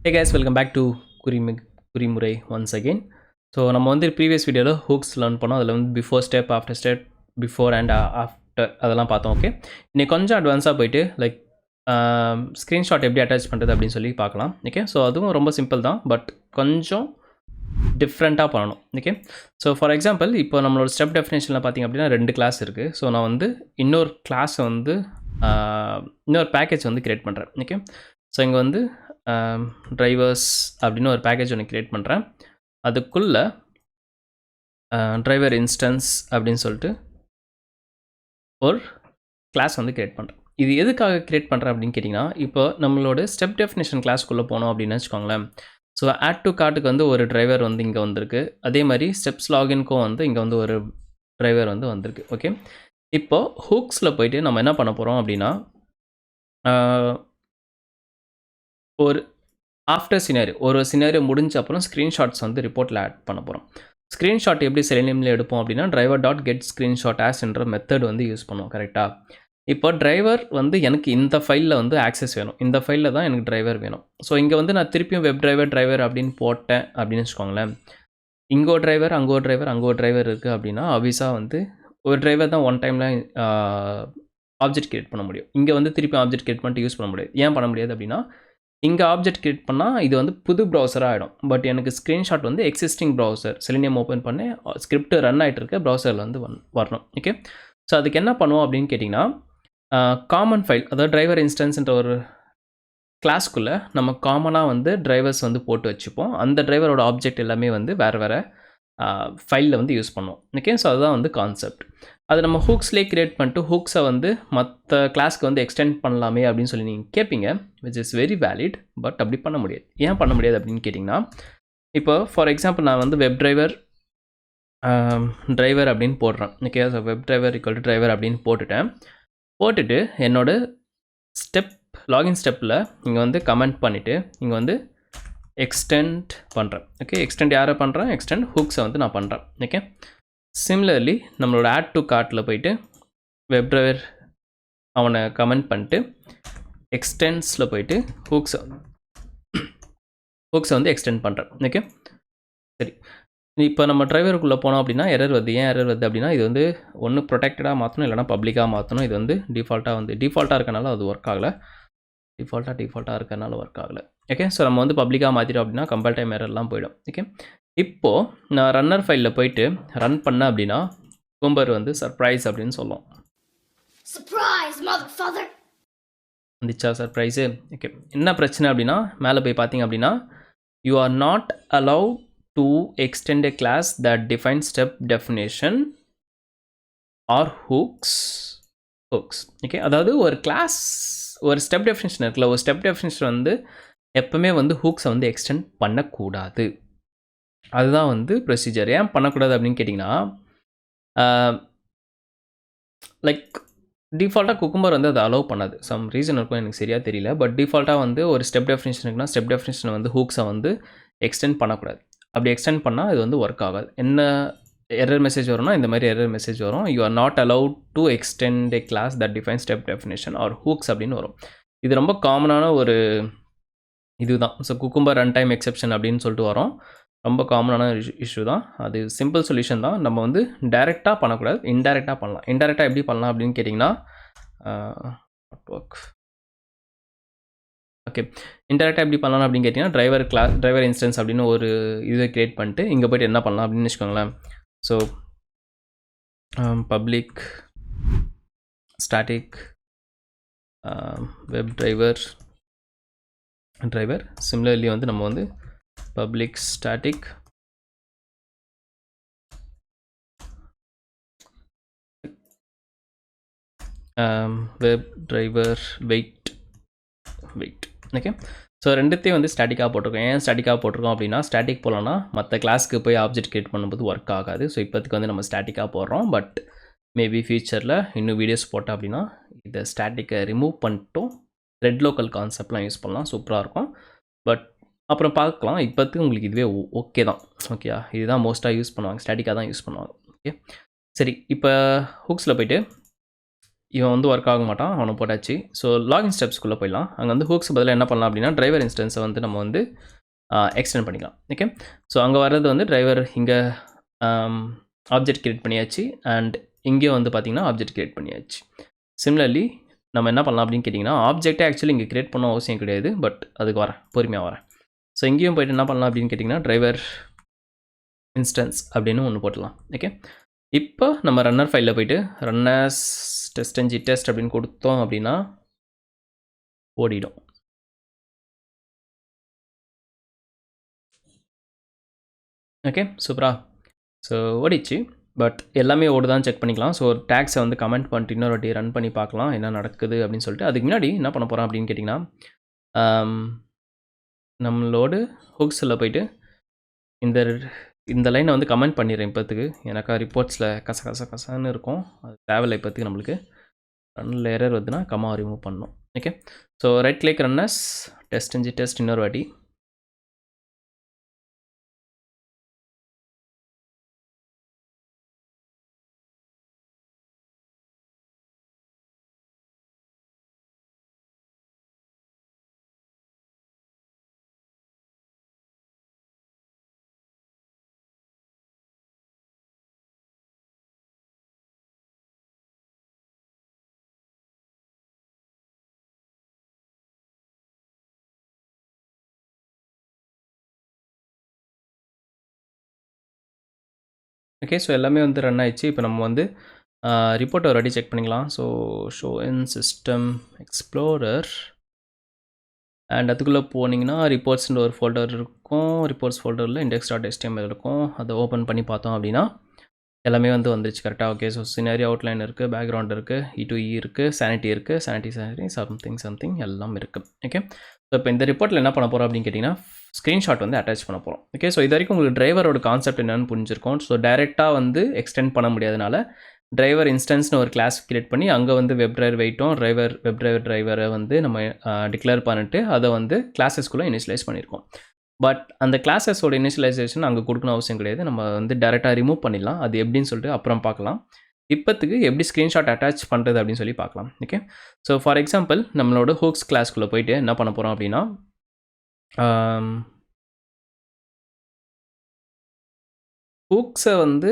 Hey guys, welcome back to Kurimurai once again. So நம்ம வந்து previous வீடியோவில் hooks learn பண்ணோம். அதில் வந்து before step, after step, before and after அதெல்லாம் பார்த்தோம். ஓகே, இன்னைக்கு கொஞ்சம் அட்வான்ஸாக போயிட்டு லைக் ஸ்க்ரீன்ஷாட் எப்படி அட்டாச் பண்ணுறது அப்படின்னு சொல்லி பார்க்கலாம். ஓகே, ஸோ அதுவும் ரொம்ப சிம்பிள் தான், பட் கொஞ்சம் டிஃப்ரெண்ட்டாக பண்ணணும். ஓகே, ஸோ ஃபார் எக்ஸாம்பிள் இப்போ நம்மளோட ஸ்டெப் டெஃபினேஷனில் பார்த்திங்க அப்படின்னா 2 கிளாஸ் இருக்குது. ஸோ நான் வந்து இன்னொரு கிளாஸை வந்து இன்னொரு பேக்கேஜ் வந்து க்ரியேட் பண்ணுறேன். ஓகே, ஸோ இங்கே வந்து டிரைவர்ஸ் அப்படின்னு ஒரு பேக்கேஜ் ஒன்று க்ரியேட் பண்ணுறேன். அதுக்குள்ளே டிரைவர் இன்ஸ்டன்ஸ் அப்படின்னு சொல்லிட்டு ஒரு கிளாஸ் வந்து க்ரியேட் பண்ணுறேன். இது எதுக்காக க்ரியேட் பண்ணுறேன் அப்படின்னு கேட்டிங்கன்னா, இப்போ நம்மளோட ஸ்டெப் டெஃபினேஷன் கிளாஸ்க்குள்ளே போனோம் அப்படின்னு வச்சுக்கோங்களேன். ஸோ ஆட் டு கார்ட்டுக்கு வந்து ஒரு டிரைவர் வந்து இங்கே வந்திருக்கு. அதே மாதிரி ஸ்டெப்ஸ் லாகின்க்கும் வந்து இங்கே வந்து ஒரு டிரைவர் வந்து வந்திருக்கு. ஓகே, இப்போது ஹூக்ஸில் போயிட்டு நம்ம என்ன பண்ண போகிறோம் அப்படின்னா, ஒரு ஆஃப்டர் சினாரியோ ஒரு சினாரியோ முடிஞ்ச அப்புறம் ஸ்க்ரீன்ஷாட்ஸ் வந்து ரிப்போர்ட்டில் ஆட் பண்ண போகிறோம். ஸ்க்ரீன்ஷாட் எப்படி செலினியமில் எடுப்போம் அப்படின்னா, driver dot get screenshot as என்ற மெத்தட் வந்து யூஸ் பண்ணுவோம். கரெக்டாக? இப்போ டிரைவர் வந்து எனக்கு இந்த ஃபைலில் வந்து ஆக்சஸ் வேணும், இந்த ஃபைலில் தான் எனக்கு டிரைவர் வேணும். ஸோ இங்கே வந்து நான் திருப்பியும் வெப் டிரைவர் அப்படின்னு போட்டேன் அப்படின்னு வச்சுக்கோங்களேன். இங்கே ஒரு டிரைவர், அங்கே ஒரு டிரைவர், அங்கே ஒரு டிரைவர் இருக்குது அப்படின்னா ஆப்வியஸாக வந்து ஒரு டிரைவர் தான் ஒன் டைமில் ஆப்ஜெக்ட் கிரியேட் பண்ண முடியும். இங்கே வந்து திருப்பி ஆப்ஜெக்ட் கிரியேட் பண்ணிட்டு யூஸ் பண்ண முடியாது. ஏன் பண்ண முடியாது அப்படின்னா, இங்கே ஆப்ஜெக்ட் கிரியேட் பண்ணால் இது வந்து புது ப்ரௌசராக ஆகிடும். பட் எனக்கு ஸ்க்ரீன்ஷாட் வந்து எக்ஸிஸ்டிங் ப்ரௌசர் செலினியம் ஓப்பன் பண்ணி ஸ்கிரிப்ட் ரன் ஆகிட்டு இருக்க ப்ரௌசரில் வந்து வரணும். ஓகே, ஸோ அதுக்கு என்ன பண்ணுவோம் அப்படின்னு கேட்டிங்கன்னா, காமன் ஃபைல், அதாவது டிரைவர் இன்ஸ்டன்ஸ்ன்ற ஒரு கிளாஸ்க்குள்ளே நம்ம காமனாக வந்து டிரைவர்ஸ் வந்து போட்டு வச்சுப்போம். அந்த டிரைவரோட ஆப்ஜெக்ட் எல்லாமே வந்து வேறு வேறு ஃபைலில் வந்து யூஸ் பண்ணுவோம். ஓகே, ஸோ அதுதான் வந்து கான்செப்ட். அது நம்ம ஹூக்ஸ்லேயே க்ரியேட் பண்ணிட்டு ஹூக்ஸை வந்து மற்ற கிளாஸ்க்கு வந்து எக்ஸ்டெண்ட் பண்ணலாமே அப்படின்னு சொல்லி நீங்கள் கேட்பீங்க, which is very valid. But அப்படி பண்ண முடியாது. ஏன் பண்ண முடியாது அப்படின்னு கேட்டிங்கன்னா, இப்போ ஃபார் எக்ஸாம்பிள் நான் வந்து வெப் டிரைவர் அப்படின்னு போடுறேன். Okay, so web driver equal to driver அப்படின்னு போட்டுட்டு என்னோட ஸ்டெப் லாகின் ஸ்டெப்பில் இங்கே வந்து கமெண்ட் பண்ணிவிட்டு இங்கே வந்து எக்ஸ்டெண்ட் பண்ணுறேன். ஓகே, எக்ஸ்டெண்ட் யாரை பண்ணுறேன்? எக்ஸ்டெண்ட் ஹூக்ஸை வந்து நான் பண்ணுறேன். ஓகே, சிமிலர்லி நம்மளோட ஆட் டு கார்ட்டில் போயிட்டு வெப் டிரைவர் அவனை கமெண்ட் பண்ணிட்டு எக்ஸ்டென்ஸில் போயிட்டு ஹூக்ஸை வந்து எக்ஸ்டெண்ட் பண்ணுறேன். ஓகே, சரி, இப்போ நம்ம டிரைவருக்குள்ளே போனோம் அப்படின்னா எரர் வருது. ஏன் எரர் வருது அப்படின்னா, இது வந்து ஒன்று ப்ரொடெக்டடாக மாற்றணும், இல்லைனா பப்ளிக்காக மாற்றணும். இது வந்து டிஃபால்ட்டாக இருக்கனால அது ஒர்க் ஆகலை. டிஃபால்ட்டாக இருக்கனால ஒர்க் ஆகலை. ஓகே, ஸோ நம்ம வந்து பப்ளிக்காக மாற்றிட்டோம் அப்படின்னா கம்பைல் டைம் எரர்லாம் போயிடும். ஓகே, இப்போது நான் ரன்னர் ஃபைலில் போயிட்டு ரன் பண்ணேன் அப்படின்னா கும்பர் வந்து சர்ப்ரைஸ் அப்படின்னு சொல்லும். வந்துச்சா சர்ப்ரைஸு? ஓகே, என்ன பிரச்சனை அப்படின்னா, மேலே போய் பார்த்தீங்க அப்படின்னா, you are not allowed to extend a class that define step definition or hooks. Okay, அதாவது ஒரு கிளாஸ் ஒரு ஸ்டெப் டெஃபினேஷன் இருக்குல்ல, ஒரு ஸ்டெப் டெஃபினேஷன் வந்து எப்பவுமே வந்து ஹூக்ஸை வந்து எக்ஸ்டெண்ட் பண்ணக்கூடாது. அதுதான் வந்து ப்ரொசீஜர். ஏன் பண்ணக்கூடாது அப்படின்னு கேட்டிங்கன்னா, லைக் டிஃபால்ட்டாக குக்கும்பர் வந்து அதை அலோவ் பண்ணாது. சம் ரீசன் இருக்கும், எனக்கு சரியாக தெரியல. பட் டிஃபால்ட்டாக வந்து ஒரு ஸ்டெப் டெஃபினேஷன் இருக்குன்னா ஸ்டெப் டெஃபினேஷனை வந்து ஹூக்ஸை வந்து எக்ஸ்டெண்ட் பண்ணக்கூடாது. அப்படி எக்ஸ்டெண்ட் பண்ணால் இது வந்து ஒர்க் ஆகாது. என்ன எரர் மெசேஜ் வரும்னா இந்த மாதிரி எரர் மெசேஜ் வரும். You are not allowed to extend a class that define step definition or hooks அப்படின்னு வரும். இது ரொம்ப காமனான ஒரு இதுதான். So cucumber run time exception அப்படின்னு சொல்லிட்டு வரும். ரொம்ப காமனான இஷ்யூ தான். அது சிம்பிள் சொல்யூஷன் தான். நம்ம வந்து டைரெக்டாக பண்ணக்கூடாது, இன்டைரக்டாக பண்ணலாம். இன்டைரக்டாக எப்படி பண்ணலாம் அப்படின்னு கேட்டிங்கன்னா, ஓகே, இன்டெரக்டாக எப்படி பண்ணலாம் அப்படின்னு கேட்டிங்கன்னா, டிரைவர் இன்ஸ்டன்ஸ் அப்படின்னு ஒரு இதை க்ரியேட் பண்ணிட்டு இங்கே போய்ட்டு என்ன பண்ணலாம் அப்படின்னு வச்சுக்கோங்களேன். So public static web driver similarly வந்து நம்ம வந்து public static web driver wait. Okay, so ரெண்டுத்தையும் வந்து ஸ்டாட்டிக்காக போட்டிருக்கோம். ஏன் ஸ்டாட்டிக்காக போட்டிருக்கோம் அப்படின்னா, ஸ்டாட்டிக் போகலன்னா மற்ற கிளாஸ்க்கு போய் ஆப்ஜெக்ட் கிரியேட் பண்ணும்போது ஒர்க் ஆகாது. ஸோ இப்போதுக்கு வந்து நம்ம ஸ்டாட்டிக்காக போடுறோம். பட் மேபி ஃபியூச்சரில் இன்னும் வீடியோஸ் போட்டோம் அப்படின்னா இதை ஸ்டாட்டிக்கை ரிமூவ் பண்ணிட்டோம் ரெட் லோக்கல் கான்செப்ட்லாம் யூஸ் பண்ணலாம், சூப்பராக இருக்கும். பட் அப்புறம் பார்க்கலாம். இப்போதுக்கு உங்களுக்கு இதுவே ஓகே தான். ஓகேயா, இதுதான் மோஸ்ட்டாக யூஸ் பண்ணுவாங்க, ஸ்டாட்டிக்காக தான் யூஸ் பண்ணுவாங்க. ஓகே, சரி, இப்போ ஹூக்ஸில் போய்ட்டு இவன் வந்து ஒர்க் ஆக மாட்டான், அவனை போட்டாச்சு. ஸோ லாகின் ஸ்டெப்ஸ்க்குள்ளே போயிடலாம். அங்கே வந்து ஹூக்ஸ் பதிலாக என்ன பண்ணலாம் அப்படின்னா டிரைவர் இன்ஸ்டன்ஸை வந்து நம்ம வந்து எக்ஸ்டெண்ட் பண்ணிக்கலாம். ஓகே, ஸோ அங்கே வர்றது வந்து டிரைவர் இங்கே ஆப்ஜெக்ட் கிரியேட் பண்ணியாச்சு அண்ட் இங்கேயும் வந்து பார்த்திங்கன்னா ஆப்ஜெக்ட் கிரியேட் பண்ணியாச்சு. சிமிலர்லி நம்ம என்ன பண்ணலாம் அப்படின்னு கேட்டிங்கன்னா ஆப்ஜெக்டே ஆக்சுவலி இங்கே கிரியேட் பண்ண அவசியம் கிடையாது, பட் அதுக்கு வரேன், பொறுமையாக வரேன். ஸோ இங்கேயும் போய்ட்டு என்ன பண்ணலாம் அப்படின்னு கேட்டிங்கன்னா டிரைவர் இன்ஸ்டன்ஸ் அப்படின்னு ஒன்று போட்டலாம். ஓகே, இப்போ நம்ம ரன்னர் ஃபைலில் போய்ட்டு ரன்னர்ஸ் டெஸ்ட் டெஸ்ட் அப்படின்னு கொடுத்தோம் அப்படின்னா ஓடிடும். ஓகே, சூப்பரா. ஸோ ஓடிச்சு, பட் எல்லாமே ஓடுதான் செக் பண்ணிக்கலாம். ஸோ டேக்ஸை வந்து கமெண்ட் பண்ணிட்டு இன்னொரு வாட்டி ரன் பண்ணி பார்க்கலாம் என்ன நடக்குது அப்படின்னு சொல்லிட்டு. அதுக்கு முன்னாடி என்ன பண்ண போகிறோம் அப்படின்னு கேட்டிங்கன்னா நம்மளோட ஹுக்ஸில் போய்ட்டு இந்த லைனை வந்து கமெண்ட் பண்ணிடுறேன் இப்போத்துக்கு. எனக்கா ரிப்போர்ட்ஸில் கசன்னு இருக்கும், அது தேவையில்லை இப்போத்துக்கு நம்மளுக்கு. ரன்னில் எரர் வருதுன்னா கமா ரிமூவ் பண்ணணும். Okay, so right click runners test இன்னொரு வாட்டி. ஓகே, ஸோ எல்லாமே வந்து ரன் ஆயிடுச்சு. இப்போ நம்ம வந்து ரிப்போர்ட்டை ஒரு வாட்டி செக் பண்ணிக்கலாம். So show in system explorer and அதுக்குள்ளே போனீங்கன்னா ரிப்போர்ட்ஸ்ன்ற ஒரு ஃபோல்டர் இருக்கும். ரிப்போர்ட்ஸ் ஃபோல்டரில் index.html இருக்கும். அதை ஓப்பன் பண்ணி பார்த்தோம் அப்படின்னா எல்லாமே வந்து வந்துருச்சு கரெக்டாக. ஓகே, ஸோ சினாரி அவுட்லைன் இருக்குது, பேக்ரவுண்ட் இருக்குது, E2E இருக்குது, சானிட்டி இருக்குது, சானிட்டி சம்திங் எல்லாம் இருக்குது. ஓகே, ஸோ இப்போ இந்த ரிப்போர்ட்டில் என்ன பண்ண போகிறோம் அப்படின்னு கேட்டிங்கன்னா ஸ்க்ரீன்ஷாட் வந்து அட்டாச் பண்ண போகிறோம். ஓகே, ஸோ இது வரைக்கும் உங்களுக்கு டிரைவரோட கான்செப்ட் என்னென்னு புரிஞ்சிருக்கும். ஸோ டைரெக்டாக வந்து எக்ஸ்டெண்ட் பண்ண முடியாதனால டிரைவர் இன்ஸ்டன்ஸ்னு ஒரு கிளாஸ் கிரியேட் பண்ணி அங்கே வந்து வெப் டிரைவர் வெயிட்டும் வெப் டிரைவரை வந்து நம்ம டிக்ளேர் பண்ணிட்டு அதை வந்து கிளாஸஸ்குள்ளே இனிஷியலைஸ் பண்ணியிருக்கோம். பட் அந்த கிளாஸஸோட இனிஷியலைசேஷன் அங்கே கொடுக்கணும் அவசியம் கிடையாது. நம்ம வந்து டேரெக்டாக ரிமூவ் பண்ணிடலாம். அது எப்படின்னு சொல்லிட்டு அப்புறம் பார்க்கலாம். இப்போத்துக்கு எப்படி ஸ்க்ரீன்ஷாட் அட்டாச் பண்ணுறது அப்படின்னு சொல்லி பார்க்கலாம். ஓகே, ஸோ ஃபார் எக்ஸாம்பிள் நம்மளோட ஹூக்ஸ் கிளாஸ்க்குள்ளே போயிட்டு என்ன பண்ண போகிறோம் அப்படின்னா ஹூக்ஸை வந்து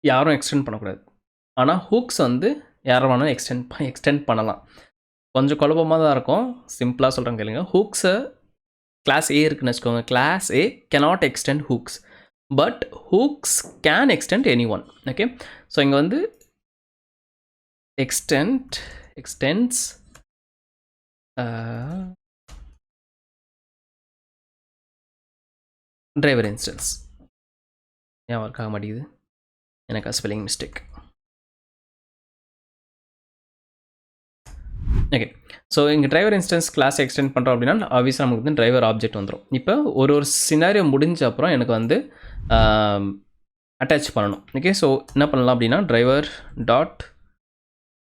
யாரும் எக்ஸ்டெண்ட் பண்ணக்கூடாது. ஆனால் ஹூக்ஸ் வந்து யாரும் வேணாலும் எக்ஸ்டெண்ட் பண்ணலாம். கொஞ்சம் குழப்பமாக தான் இருக்கும். சிம்பிளாக சொல்கிறேன் கேளுங்க. ஹூக்ஸை கிளாஸ் ஏ இருக்குன்னு வச்சுக்கோங்க. Class A cannot extend hooks, but hooks can extend anyone. Okay, so இங்கே வந்து extends driver instance. ஏன் ஒர்க் ஆக மாட்டேங்குது? எனக்கு ஸ்பெல்லிங் மிஸ்டேக். ஓகே, ஸோ இங்கே டிரைவர் இன்ஸ்டன்ஸ் கிளாஸ் எக்ஸ்டெண்ட் பண்ணுறோம் அப்படின்னா ஆப்வியஸாக நமக்கு வந்து டிரைவர் ஆப்ஜெக்ட் வந்துடும். இப்போ ஒரு சினாரியோ முடிஞ்ச அப்புறம் எனக்கு வந்து அட்டாச் பண்ணணும். ஓகே, ஸோ என்ன பண்ணலாம் அப்படின்னா driver dot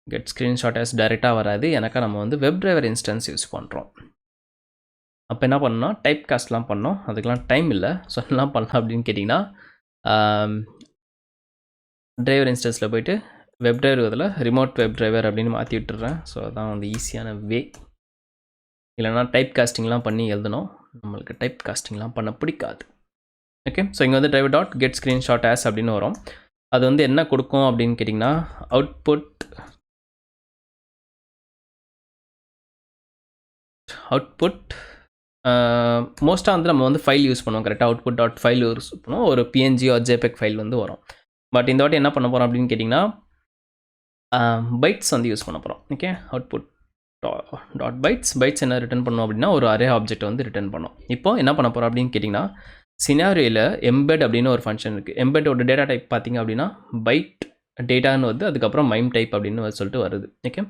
get screenshot as டைரெக்டாக வராது. எனக்கா நம்ம வந்து வெப் டிரைவர் இன்ஸ்டன்ஸ் யூஸ் பண்ணுறோம். அப்போ என்ன பண்ணணும்னா டைப் காஸ்ட்லாம் பண்ணோம், அதுக்கெலாம் டைம் இல்லை. ஸோ என்னலாம் பண்ணலாம் அப்படின்னு கேட்டிங்கன்னா டிரைவர் இன்ஸ்டன்ஸில் போய்ட்டு வெப் டிரைவர் இதில் ரிமோட் வெப் டிரைவர் அப்படின்னு மாற்றி விட்டுறேன். ஸோ அதான் வந்து ஈஸியான வே. இல்லைனா டைப் காஸ்டிங்லாம் பண்ணி எழுதணும். நம்மளுக்கு டைப் காஸ்டிங்லாம் பண்ண பிடிக்காது. ஓகே, ஸோ இங்கே வந்து driver dot get screenshot as அப்படின்னு வரும். அது வந்து என்ன கொடுக்கும் அப்படின்னு கேட்டிங்கன்னா அவுட்புட் மோஸ்ட்டாக வந்து நம்ம வந்து ஃபைல் யூஸ் பண்ணுவோம். கரெக்டாக அவுட்புட் டாட் ஃபைல் யூஸ் பண்ணுவோம். ஒரு PNG or JPEG ஃபைல் வந்து வரும். பட் இந்த வாட்டி என்ன பண்ண போகிறோம் அப்படின்னு கேட்டிங்கன்னா பைட்ஸ் வந்து யூஸ் பண்ண போகிறோம். ஓகே, அவுட்புட் டாட் பைட்ஸ் என்ன ரிட்டர்ன் பண்ணோம் அப்படின்னா ஒரு அரே ஆப்ஜெக்ட் வந்து ரிட்டர்ன் பண்ணோம். இப்போ என்ன பண்ண போகிறோம் அப்படின்னு கேட்டிங்கன்னா சினாரியோவில் எம்பெட் அப்படின்னு ஒரு ஃபங்க்ஷன் இருக்குது. எம்பெட்டோட டேட்டா டைப் பார்த்திங்க அப்படின்னா பைட் டேட்டான்னு வந்து அதுக்கப்புறம் மைம் டைப் அப்படின்னு சொல்லிட்டு வருது. ஓகே,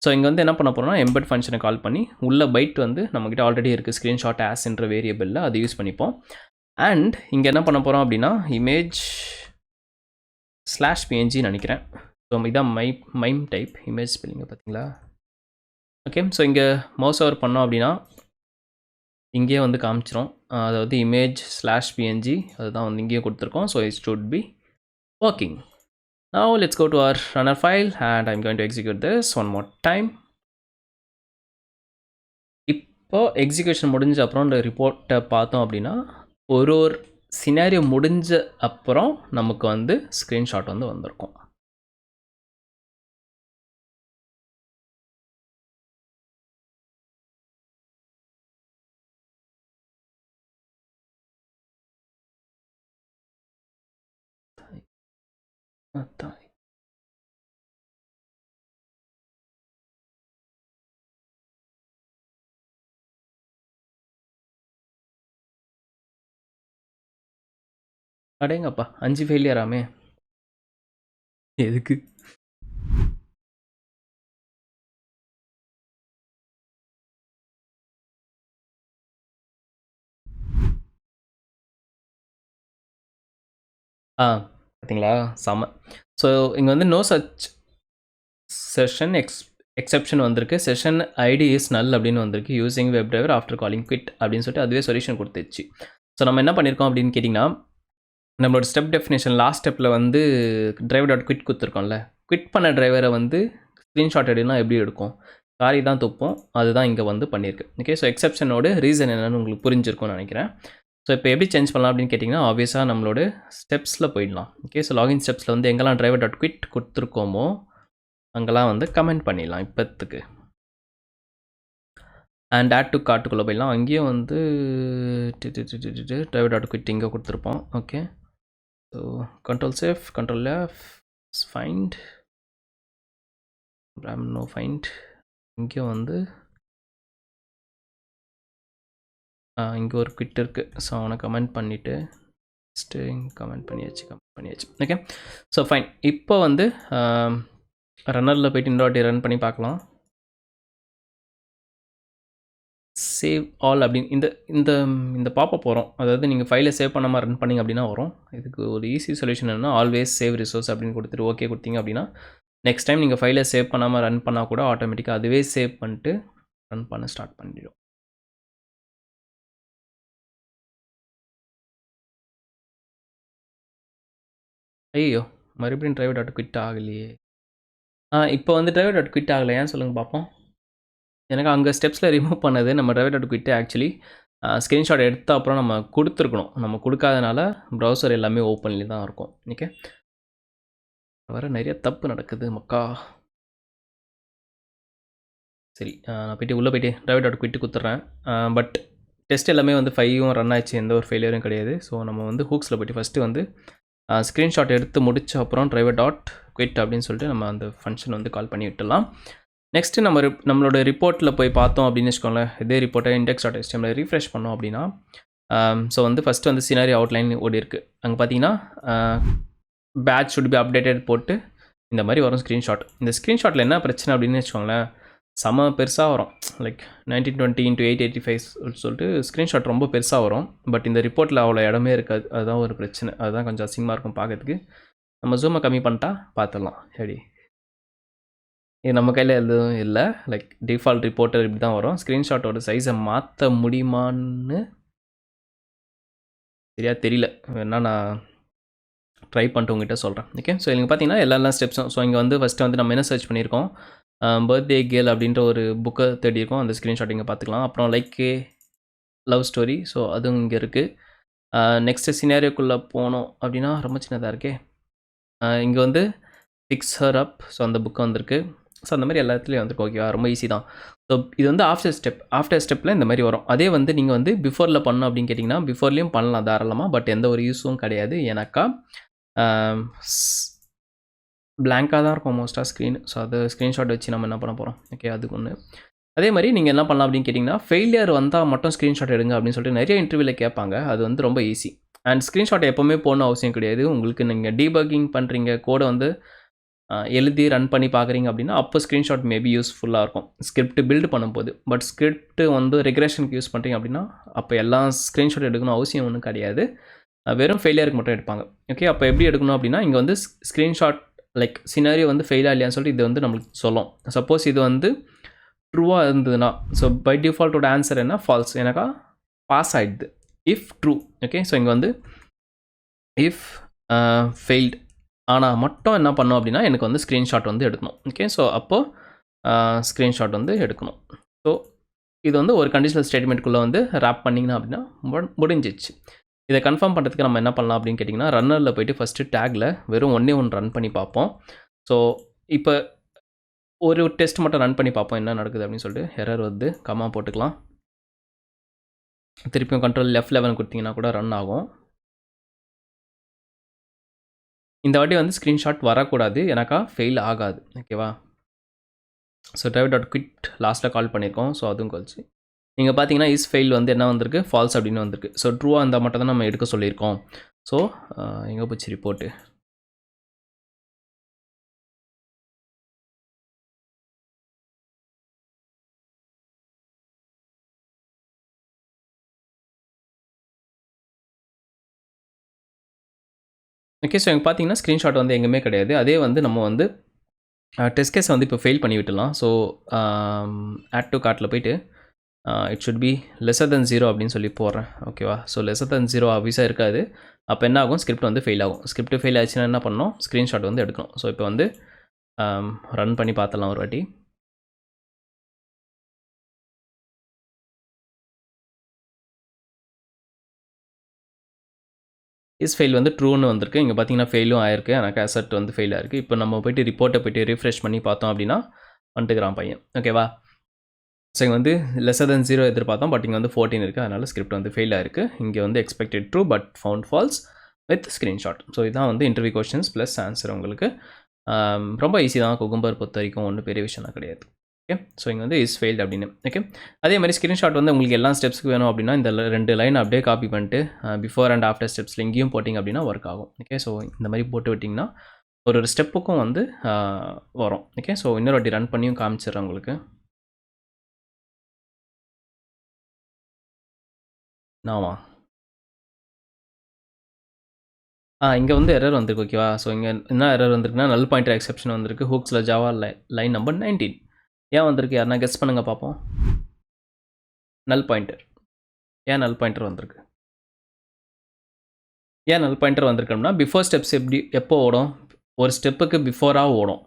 ஸோ இங்கே வந்து என்ன பண்ண போகிறோம்னா எம்பெட் ஃபங்க்ஷனை கால் பண்ணி உள்ள பைட் வந்து நம்மக்கிட்ட ஆல்ரெடி இருக்குது ஸ்க்ரீன்ஷாட் ஆஸ்ன்ற வேரியபிளில் அது யூஸ் பண்ணிப்போம். அண்ட் இங்கே என்ன பண்ண போகிறோம் அப்படின்னா இமேஜ் /png நினைக்கிறேன். ஸோ இதான் மைம் டைப் இமேஜ் ஸ்பெல்லிங்க பார்த்தீங்களா? ஓகே, ஸோ இங்கே மவுஸ் ஓவர் பண்ணோம் அப்படின்னா இங்கேயே வந்து காமிச்சிரும். அதாவது இமேஜ் /png அதுதான் வந்து இங்கேயே கொடுத்துருக்கோம். So it should be working. Now let's go to our runner file and I'm going to execute this one more time. இப்போ எக்ஸிக்யூஷன் முடிஞ்ச அப்புறம் இந்த ரிப்போர்ட்டை பார்த்தோம் அப்படின்னா ஒரு சினாரியோ முடிஞ்ச அப்புறம் நமக்கு வந்து ஸ்க்ரீன்ஷாட் வந்து வந்திருக்கும். அடேங்கப்பா 5 ஃபெயிலியராமே எதுக்கு? பார்த்தீங்களா செம. ஸோ இங்கே வந்து நோ சச் செஷன் எக்ஸெப்ஷன் வந்திருக்கு. செஷன் ஐடி இஸ் நல் அப்படின்னு வந்திருக்கு. Using web driver after calling quit அப்படின்னு சொல்லிட்டு அதுவே சொல்யூஷன் கொடுத்துச்சு. ஸோ நம்ம என்ன பண்ணியிருக்கோம் அப்படின்னு கேட்டிங்கன்னா நம்மளோட ஸ்டெப் டெஃபினேஷன் லாஸ்ட் ஸ்டெப்பில் வந்து டிரைவர் டாட் குவிட் கொடுத்துருக்கோம்ல. குவிட் பண்ண டிரைவரை வந்து ஸ்க்ரீன்ஷாட் எடுனா எப்படி எடுக்கும்? சாரி தான் துப்போம். அதுதான் இங்கே வந்து பண்ணியிருக்கு. ஓகே, ஸோ எக்ஸெப்ஷனோட ரீசன் என்னென்னு உங்களுக்கு புரிஞ்சிருக்கும்னு நினைக்கிறேன். ஸோ இப்போ எப்படி சேஞ்ச் பண்ணலாம் அப்படின்னு கேட்டிங்கன்னா ஆப்வியஸாக நம்மளோட ஸ்டெப்ஸில் போயிடலாம். ஓகே, ஸோ லாகின் ஸ்டெப்ஸில் வந்து எங்கெல்லாம் டிரைவர் டாட் குவிட் கொடுத்துருக்கோமோ அங்கெல்லாம் வந்து கமெண்ட் பண்ணிடலாம் இப்போத்துக்கு. அண்ட் ஆட் டு கார்ட்டுக்குள்ளே போயிடலாம். அங்கேயும் வந்து டிரைவர் டாட் குவிட் இங்கே கொடுத்துருப்போம். Okay, so control save, control F, find, no find. இங்கே வந்து இங்கே ஒரு குவிட் இருக்குது. ஸோ அவனை கமெண்ட் பண்ணிவிட்டு கமெண்ட் பண்ணியாச்சு. Okay, so fine. இப்போ வந்து ரன்னரில் போய்ட்டு இன்னொரு ரன் பண்ணி பார்க்கலாம். சேவ் ஆல் அப்படின்னு இந்த இந்த இந்த பாப்பப் வரும். அதாவது நீங்கள் ஃபைலை சேவ் பண்ணாமல் ரன் பண்ணிங்க அப்படின்னா வரும். இதுக்கு ஒரு ஈஸி சொல்யூஷன் என்னென்னா ஆல்வேஸ் சேவ் ரிசோர்ஸ் அப்படின்னு கொடுத்துட்டு ஓகே கொடுத்தீங்க அப்படின்னா நெக்ஸ்ட் டைம் நீங்கள் ஃபைலை சேவ் பண்ணாமல் ரன் பண்ணால் கூட ஆட்டோமேட்டிக்காக அதுவே சேவ் பண்ணிட்டு ரன் பண்ண ஸ்டார்ட் பண்ணிடும். ஐயோ, மறுபடியும் டிரைவர் டாட் குவிட் ஆகலையே. இப்போ வந்து டிரைவர் டாட் குவிட் ஆகலை. ஏன் சொல்லுங்கள் பார்ப்போம். எனக்கு அங்கே ஸ்டெப்ஸில் ரிமூவ் பண்ணது நம்ம driver dot Kwid actually screenshot எடுத்த அப்புறம் நம்ம கொடுத்துருக்கணும். நம்ம கொடுக்காதனால ப்ரௌசர் எல்லாமே ஓப்பன்லி தான் இருக்கும். ஓகே, வர நிறைய தப்பு நடக்குது மக்கா. சரி, நான் போய்ட்டு உள்ளே போய்ட்டு டிரைவர் டாட் குவிட்டு கொடுத்துட்றேன். பட் டெஸ்ட் எல்லாமே வந்து 5ம் ரன் ஆயிடுச்சு. எந்த ஒரு ஃபெயிலியரும் கிடையாது. ஸோ நம்ம வந்து ஹூக்ஸில் போய்ட்டு ஃபஸ்ட்டு வந்து ஸ்க்ரீன்ஷாட் எடுத்து முடித்த அப்புறம் டிரைவர் டாட் குவிட் அப்படின்னு சொல்லிட்டு நம்ம அந்த ஃபங்க்ஷன் வந்து கால் பண்ணி விட்டுடலாம். நெக்ஸ்ட்டு நம்மளோட ரிப்போர்ட்டில் போய் பார்த்தோம் அப்படின்னு வச்சுக்கோங்களேன். இதே ரிப்போர்ட்டை index.html ரீஃப்ரெஷ் பண்ணோம் அப்படின்னா ஸோ வந்து ஃபஸ்ட்டு வந்து சினாரி அவுட்லைன் ஓடி இருக்குது. அங்கே பார்த்தீங்கன்னா பேட்ச் ஷுட் பி அப்டேட்டட் போட்டு இந்த மாதிரி வரும் ஸ்க்ரீன்ஷாட். இந்த ஸ்க்ரீன்ஷாட்டில் என்ன பிரச்சனை அப்படின்னு வச்சுக்கோங்களேன், செம பெருசாக வரும். லைக் 1920x885 சொல்லிட்டு ஸ்க்ரீன்ஷாட் ரொம்ப பெருசாக வரும். பட் இந்த ரிப்போர்ட்டில் அவ்வளோ இடமே இருக்காது. அதுதான் ஒரு பிரச்சனை. அதுதான் கொஞ்சம் அசிங்கமாக இருக்கும் பார்க்கறதுக்கு. நம்ம ஜூமை கம்மி பண்ணிட்டா பார்த்துடலாம். எப்படி இது நம்ம கையில் எதுவும் இல்லை. லைக் டிஃபால்ட் ரிப்போர்ட்டர் இப்படி தான் வரும். ஸ்க்ரீன்ஷாட்டோட சைஸை மாற்ற முடியுமான்னு சரியாக தெரியல. வேணா நான் ட்ரை பண்ணிட்டு உங்ககிட்ட சொல்கிறேன். ஓகே, ஸோ இங்கே பார்த்தீங்கன்னா எல்லா ஸ்டெப்ஸும். ஸோ இங்கே வந்து ஃபஸ்ட்டு வந்து நம்ம என்ன சர்ச் பண்ணியிருக்கோம், பர்த்டே கேர்ள் அப்படின்ற ஒரு புக்கை தேடியிருக்கோம். அந்த ஸ்க்ரீன்ஷாட் இங்கே பார்த்துக்கலாம். அப்புறம் லைக் லவ் ஸ்டோரி, ஸோ அதுவும் இங்கே இருக்குது. நெக்ஸ்ட்டு சினாரியோக்குள்ளே போனோம் அப்படின்னா ரொம்ப சின்னதாக இருக்கே. இங்கே வந்து பிக்ஸ் ஹர் அப், ஸோ அந்த புக்கு வந்திருக்கு. ஸோ அந்த மாதிரி எல்லா இடத்துலையும் வந்துருக்கு. ஓகேவா, ரொம்ப ஈஸி தான். ஸோ இது வந்து ஆஃப்டர் ஸ்டெப்பில் இந்த மாதிரி வரும். அதே வந்து நீங்கள் வந்து பிஃபோரில் பண்ணணும் அப்படின்னு கேட்டிங்கன்னா பிஃபோர்லேயும் பண்ணலாம் தாராளமாக. பட் எந்த ஒரு யூஸும் கிடையாது. ஏன்னாக்கா பிளாங்காக தான் இருக்கும் மோஸ்ட்டாக ஸ்க்ரீன். ஸோ அது ஸ்க்ரீன்ஷாட் வச்சு நம்ம என்ன பண்ண போகிறோம். ஓகே, அதுக்கு ஒன்று. அதே மாதிரி நீங்கள் என்ன பண்ணலாம் அப்படின்னு கேட்டிங்கன்னா ஃபெயிலியர் வந்தால் மட்டும் ஸ்க்ரீன்ஷாட் எடுங்க அப்படின்னு சொல்லிட்டு நிறைய இன்டர்வியூவில் கேட்பாங்க. அது வந்து ரொம்ப ஈஸி. அண்ட் ஸ்க்ரீன்ஷாட் எப்போவுமே போகணும் அவசியம் கிடையாது. உங்களுக்கு நீங்கள் டீபக்கிங் பண்ணுறீங்க, கோடை வந்து எழுதி ரன் பண்ணி பார்க்குறீங்க அப்படின்னா அப்போ ஸ்க்ரீன்ஷாட் மேபி யூஸ்ஃபுல்லாக இருக்கும் ஸ்கிரிப்ட் பில்டு பண்ணும்போது. பட் ஸ்கிரிப்ட் வந்து ரெக்ரெஷனுக்கு யூஸ் பண்ணுறீங்க அப்படின்னா அப்போ எல்லாம் ஸ்க்ரீன்ஷாட் எடுக்கணும் அவசியம் ஒன்றும் கிடையாது. வெறும் ஃபெயிலியருக்கு மட்டும் எடுப்பாங்க. ஓகே, அப்போ எப்படி எடுக்கணும் அப்படின்னா இங்கே வந்து ஸ்க்ரீன்ஷாட் லைக் சினாரியோ வந்து ஃபெயிலாக இல்லையான்னு சொல்லிட்டு இது வந்து நம்மளுக்கு சொல்லும். சப்போஸ் இது வந்து ட்ரூவாக இருந்ததுன்னா ஸோ பை டிஃபால்ட்டோட ஆன்சர் என்ன, ஃபால்ஸ். எனக்கா பாஸ் ஆகிடுது இஃப் ட்ரூ. ஓகே, ஸோ இங்கே வந்து இஃப் ஃபெயில்டு ஆனால் மட்டும் என்ன பண்ணோம் அப்படின்னா எனக்கு வந்து ஸ்க்ரீன்ஷாட் வந்து எடுக்கணும். ஓகே, ஸோ அப்போது ஸ்க்ரீன்ஷாட் வந்து எடுக்கணும். ஸோ இது வந்து ஒரு கண்டிஷனல் ஸ்டேட்மெண்ட்குள்ளே வந்து ரேப் பண்ணிங்கன்னா அப்படின்னா முடிஞ்சிச்சு. இதை கன்ஃபார்ம் பண்ணுறதுக்கு நம்ம என்ன பண்ணலாம் அப்படின்னு கேட்டிங்கன்னா, ரன்னரில் போய்ட்டு ஃபஸ்ட்டு டேக்கில் வெறும் ஒன்றே ஒன்று ரன் பண்ணி பார்ப்போம். ஸோ இப்போ ஒரு டெஸ்ட் மட்டும் ரன் பண்ணி பார்ப்போம் என்ன நடக்குது அப்படின்னு சொல்லிட்டு. எரர் வந்து கம்மா போட்டுக்கலாம். திருப்பியும் கண்ட்ரோல் F11 கொடுத்தீங்கன்னா கூட ரன் ஆகும். இந்த வாட்டி வந்து ஸ்க்ரீன்ஷாட் வரக்கூடாது, எனக்கா ஃபெயில் ஆகாது. ஓகேவா? ஸோ driver.quit லாஸ்ட்டில் கால் பண்ணியிருக்கோம். ஸோ அதுவும் கழிச்சு நீங்கள் பார்த்தீங்கன்னா இஸ் ஃபெயில் வந்து என்ன வந்திருக்கு, ஃபால்ஸ் அப்படின்னு வந்திருக்கு. ஸோ ட்ரூவாக இருந்தால் மட்டும் தான் நம்ம எடுக்க சொல்லியிருக்கோம். ஸோ எங்கே போச்சு ரிப்போர்ட்டு? ஓகே, ஸோ இங்கே பார்த்தீங்கன்னா ஸ்க்ரீன்ஷாட் வந்து எங்கேயுமே கிடையாது. அதே வந்து நம்ம வந்து டெஸ்ட் கேஸை வந்து இப்போ ஃபெயில் பண்ணி விட்டுலாம். ஸோ ஆட் டு கார்ட்டில் போய்ட்டு இட் ஷுட் பி லெஸர் தென் 0 அப்படின்னு சொல்லி போடுறேன். ஓகேவா? ஸோ லெஸர் தென் 0 ஆப்வியஸாக இருக்காது. அப்போ என்ன ஆகும், ஸ்கிரிப்ட் வந்து ஃபெயில் ஆகும். ஸ்கிரிப்ட் ஃபெயில் ஆச்சுன்னா என்ன பண்ணணும், ஸ்க்ரீன்ஷாட் வந்து எடுக்கணும். ஸோ இப்போ வந்து ரன் பண்ணி பார்த்துடலாம் ஒரு வாட்டி. இஸ் ஃபெயில் வந்து ட்ரூன்னு வந்திருக்கு. இங்கே பார்த்தீங்கன்னா ஃபெயிலும் ஆயிருக்கு. எனக்கு அசெட் வந்து ஃபெயில் ஆயிருக்கு. இப்போ நம்ம போய்ட்டு ரிப்போர்ட்டை போய்ட்டு ரிஃப்ரெஷ் பண்ணி பார்த்தோம் அப்படின்னா வந்துட்டுக்கிறான் பையன். ஓகேவா? ஸோ இங்கே வந்து லெஸர் தென் 0 எதிர்பார்த்தோம். பட் இங்கே வந்து 14 இருக்குது. அதனால் ஸ்கிரிப்ட் வந்து ஃபெயில் ஆயிருக்கு. இங்கே வந்து expected true but found false with screenshot. So இதுதான் வந்து இன்டர்வியூ கொஸ்டின்ஸ் ப்ளஸ் ஆன்சர் உங்களுக்கு. ரொம்ப ஈஸி தான். குகும்பர் பொறுத்த வரைக்கும் ஒன்றும் பெரிய விஷயம் கிடையாது. ஓகே, ஸோ இங்கே வந்து இஸ் ஃபெயில்டு அப்படின்னு. ஓகே, அதே மாதிரி ஸ்க்ரீன்ஷாட் வந்து உங்களுக்கு எல்லா ஸ்டெப்ஸ்க்கு வேணும் அப்படின்னா இந்த 2 லைன் அப்படியே காப்பி பண்ணிட்டு பிஃபோர் அண்ட் ஆஃப்டர் ஸ்டெப்ஸில் இங்கேயும் போட்டிங்க அப்படின்னா ஒர்க் ஆகும். ஓகே, ஸோ இந்த மாதிரி போட்டு விட்டிங்கன்னா ஒரு ஸ்டெப்புக்கும் வந்து வரும். ஓகே, ஸோ இன்னொரு வாட்டி ரன் பண்ணியும் காமிச்சிடுறேன் உங்களுக்கு. நாமா இங்கே வந்து எரர் வந்திருக்கு. ஓகேவா? ஸோ இங்கே என்ன எரர் வந்திருக்குன்னா நல் பாயிண்டர் எக்ஸெப்ஷன் வந்திருக்கு. ஹூக்ஸில் ஜாவா லைன் நம்பர் 19 ஏன் வந்திருக்கு, யாருன்னா கெஸ் பண்ணுங்கள் பார்ப்போம். நல் பாயிண்டர் ஏன் நல் பாயிண்டர் வந்திருக்கு? ஏன் நல் பாயிண்டர் வந்திருக்கோம்னா பிஃபோர் ஸ்டெப்ஸ் எப்போ ஓடும், ஒரு ஸ்டெப்புக்கு பிஃபோராக ஓடும்.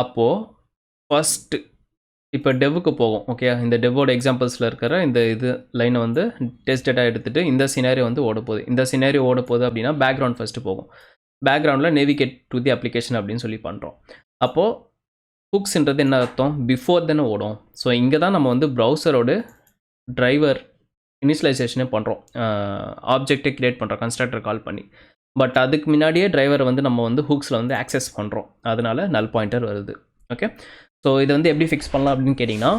அப்போது ஃபஸ்ட்டு இப்போ டெவ்வுக்கு போகும். ஓகே, இந்த டெவ்வோட எக்ஸாம்பிள்ஸில் இருக்கிற இந்த லைனை வந்து டெஸ்ட் டேட்டா எடுத்துகிட்டு இந்த சினாரியோ வந்து ஓட போகுது. இந்த சினாரியோ ஓட போகுது அப்படின்னா பேக்ரவுண்ட் ஃபஸ்ட்டு போகும். பேக்ரவுண்டில் நேவிகேட் டு தி அப்ளிகேஷன் அப்படின்னு சொல்லி பண்ணுறோம். அப்போது ஹூக்ஸ்ன்றது என்ன அர்த்தம், பிஃபோர் தானே ஓடும். ஸோ இங்கே தான் நம்ம வந்து ப்ரௌசரோட டிரைவர் இனிஷியலைசேஷனே பண்ணுறோம். ஆப்ஜெக்டை க்ரியேட் பண்ணுறோம் கன்ஸ்ட்ரக்டர் கால் பண்ணி. பட் அதுக்கு முன்னாடியே டிரைவரை வந்து நம்ம வந்து ஹூக்ஸில் வந்து ஆக்சஸ் பண்ணுறோம். அதனால நல் பாயிண்டர் வருது. ஓகே, ஸோ இதை வந்து எப்படி ஃபிக்ஸ் பண்ணலாம் அப்படின்னு கேட்டிங்கன்னா,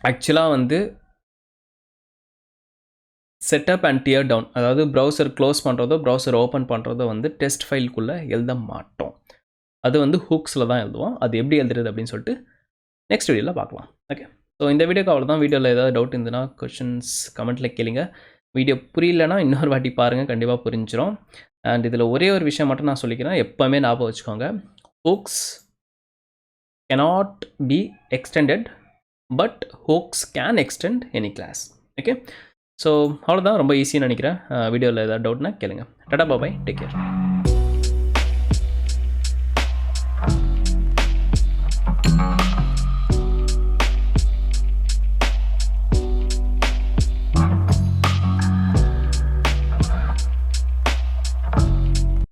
ஆக்சுவலாக வந்து செட்டப் அண்ட் டியர் டவுன், அதாவது ப்ரௌசர் க்ளோஸ் பண்ணுறதோ ப்ரௌசர் ஓப்பன் பண்ணுறதோ வந்து டெஸ்ட் ஃபைல்குள்ளே எழுத மாட்டோம். அது வந்து ஹூக்ஸில் தான் எழுதுவோம். அது எப்படி எழுதுறது அப்படின்னு சொல்லிட்டு நெக்ஸ்ட் வீடியோவில் பார்க்கலாம். ஓகே, ஸோ இந்த வீடியோக்கு அவ்வளோதான். வீடியோவில் ஏதாவது டவுட் இருந்ததுன்னா கொஷின்ஸ் கமெண்ட்டில் கேளுங்க. வீடியோ புரியலன்னா இன்னொரு வாட்டி பாருங்கள், கண்டிப்பாக புரிஞ்சிடும். அண்ட் இதில் ஒரே ஒரு விஷயம் மட்டும் நான் சொல்லிக்கிறேன், எப்போவுமே ஞாபகம் வச்சுக்கோங்க, hooks cannot be extended but hooks can extend any class. Okay, so அவ்வளோதான். ரொம்ப ஈஸியாக நினைக்கிறேன். வீடியோவில் ஏதாவது டவுட்னா கேளுங்க. டாடா பாய், டேக் கேர்.